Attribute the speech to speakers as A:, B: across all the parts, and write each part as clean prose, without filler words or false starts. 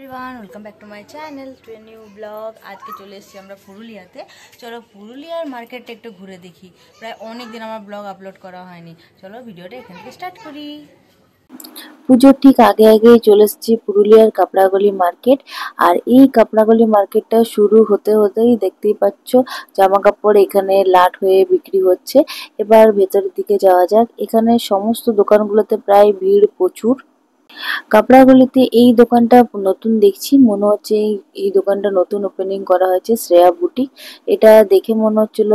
A: Everyone, welcome back to my channel to a new blog. আজকে চলে এসেছি আমরা পুরুলিয়াতে। চলো পুরুলিয়ার মার্কেটটা একটু ঘুরে দেখি। প্রায় অনেক দিন আমার ব্লগ আপলোড করা হয়নি। চলো ভিডিওটা এখান থেকে স্টার্ট করি।
B: পুজোর ঠিক আগে আগেই চলে এসেছি পুরুলিয়ার কাপড়াগলি মার্কেট। আর এই কাপড়াগলি মার্কেটটা শুরু হতে হতেই দেখতেই পাচ্ছ জামা কাপড় এখানে লাট হয়ে বিক্রি হচ্ছে। এবার ভেতরের দিকে যাওয়া যাক। এখানে সমস্ত দোকানগুলোতে প্রায় ভিড় প্রচুর। কাপড়াগলিতে এই দোকানটা নতুন দেখছি, মনে হচ্ছে এই দোকানটা নতুন ওপেনিং করা হয়েছে, শ্রেয়া বুটিক। এটা দেখে মনে হচ্ছিল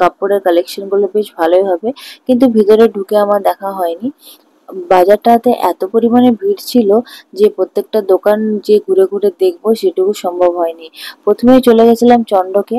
B: কাপড়ের কালেকশন গুলো বেশ ভালোই হবে, কিন্তু ভিতরে ঢুকে আমার দেখা হয়নি। বাজারটাতে এত পরিমাণে ভিড় ছিল যে প্রত্যেকটা দোকান যে ঘুরে ঘুরে দেখবো সেটুকু সম্ভব হয়নি। প্রথমেই চলে গেছিলাম চন্দ্রকে।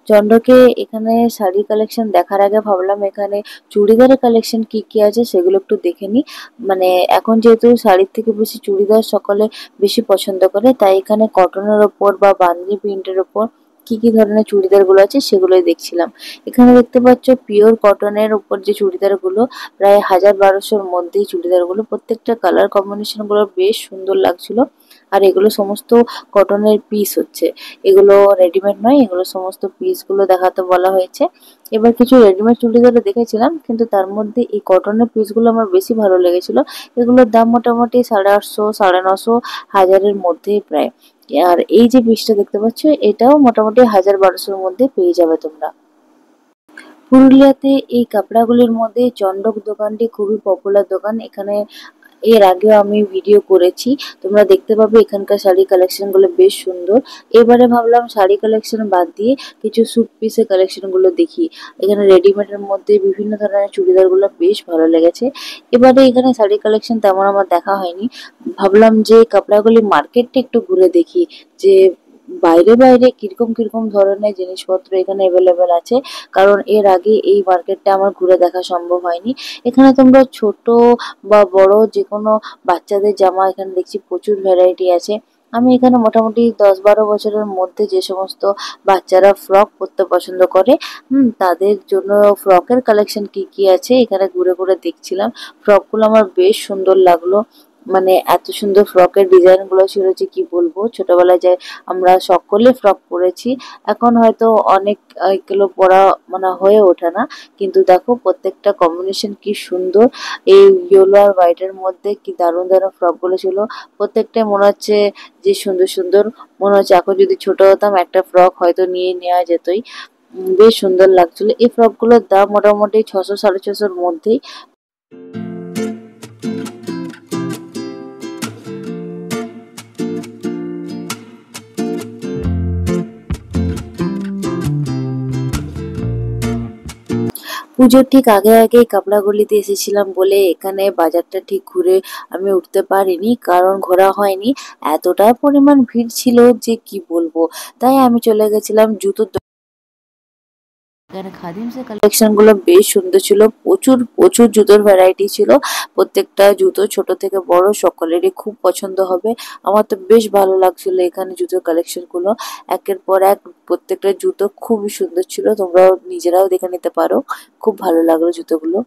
B: চন্দ্রকে এখানে শাড়ি কালেকশন দেখার আগে ভাবলাম এখানে চুড়িদারের কালেকশন কি কি আছে সেগুলো একটু দেখে নিই। মানে এখন যেহেতু শাড়ির থেকে বেশি চুড়িদার সকলে বেশি পছন্দ করে, তাই এখানে কটনের ওপর বা বান্দিনি প্রিন্টের ওপর কি কি ধরনের চুড়িদার গুলো আছে সেগুলোই দেখছিলাম। এখানে দেখতে পাচ্ছ পিওর কটনের উপর যে চুড়িদার গুলো, প্রায় 1000-1200-র মধ্যেই চুড়িদার গুলো। প্রত্যেকটা কালার কম্বিনেশন গুলো বেশ সুন্দর লাগছিল। আর এগুলো সমস্ত কটনের পিস হচ্ছে, এগুলো রেডিমেড নয়, এগুলো সমস্ত পিস গুলো দেখাতে বলা হয়েছে। এবার কিছু রেডিমেড চুড়িদারও দেখেছিলাম, কিন্তু তার মধ্যে এই কটনের পিস গুলো আমার বেশি ভালো লেগেছিল। এগুলোর দাম মোটামুটি 850, 950, 1000-এর মধ্যেই প্রায়। আর এই যে পিসটা দেখতে পাচ্ছ এটাও মোটামুটি 1000-1200-র মধ্যে পেয়ে যাবে তোমরা। পুরুলিয়াতে এই কাপড়াগুলির মধ্যে চন্ডক দোকানটি খুবই পপুলার দোকান। এখানে এর আগেও আমি ভিডিও করেছি, তোমরা দেখতে পাবে। এখানকার শাড়ি কালেকশন গুলো বেশ সুন্দর। এবারে ভাবলাম শাড়ি কালেকশন বাদ দিয়ে কিছু স্যুট পিসের কালেকশন গুলো দেখি। এখানে রেডিমেডের মধ্যে বিভিন্ন ধরনের চুড়িদার গুলো বেশ ভালো লেগেছে। এবারে এখানে শাড়ি কালেকশন তেমন আমার দেখা হয়নি। ভাবলাম যে কাপড়াগুলি মার্কেটটা একটু ঘুরে দেখি, যে বাইরে বাইরে কিরকম কিরকম ধরনের জিনিসপত্র এখানে অ্যাভেলেবেল আছে, কারণ এর আগে এই মার্কেটটা আমার ঘুরে দেখা সম্ভব হয়নি। এখানে তোমরা ছোট বা বড় যে কোনো বাচ্চাদের জামা এখানে দেখছি প্রচুর ভ্যারাইটি আছে। আমি এখানে মোটামুটি 10-12 বছরের মধ্যে যে সমস্ত বাচ্চারা ফ্রক পরতে পছন্দ করে, তাদের জন্য ফ্রকের কালেকশন কি কি আছে এখানে ঘুরে ঘুরে দেখছিলাম। ফ্রকগুলো আমার বেশ সুন্দর লাগলো। মানে এত সুন্দর ফ্রকের ডিজাইন গুলো ছিল যে কি বলবো। ছোটবেলায় যে আমরা সকলে ফ্রক পরেছি, এখন হয়তো অনেক এগুলো পরা মানে হয়ে ওঠে না, কিন্তু দেখো প্রত্যেকটা কম্বিনেশন কি সুন্দর। এই ইয়েলো আর হোয়াইটের মধ্যে কি দারুণ দারুণ ফ্রক গুলো ছিল। প্রত্যেকটাই মনে হচ্ছে যে সুন্দর সুন্দর। মনে হচ্ছে এখন যদি ছোট হতাম একটা ফ্রক হয়তো নিয়ে নেওয়া যেতই। বেশ সুন্দর লাগছিল। এই ফ্রক গুলোর দাম মোটামুটি 600-650-র মধ্যেই। পুজোর ঠিক আগে আগেই কাপড়াগলিতে এসেছিলাম বলে এখানে বাজারটা ঠিক ঘুরে আমি উঠতে পারিনি, কারণ ঘোরা হয়নি। এতটা পরিমাণ ভিড় ছিল যে কি বলবো। তাই আমি চলে গেছিলাম জুতোর এখানে খাদিমসের কালেকশন গুলো বেশ সুন্দর ছিল। প্রচুর প্রচুর জুতোর ভ্যারাইটি ছিল। প্রত্যেকটা জুতো ছোট থেকে বড় সকলেরই খুব পছন্দ হবে। আমার তো বেশ ভালো লাগছিল এখানে জুতোর কালেকশন গুলো। একের পর এক প্রত্যেকটা জুতো খুবই সুন্দর ছিল, তোমরাও নিজেরাও দেখে নিতে পারো। খুব ভালো লাগলো জুতোগুলো।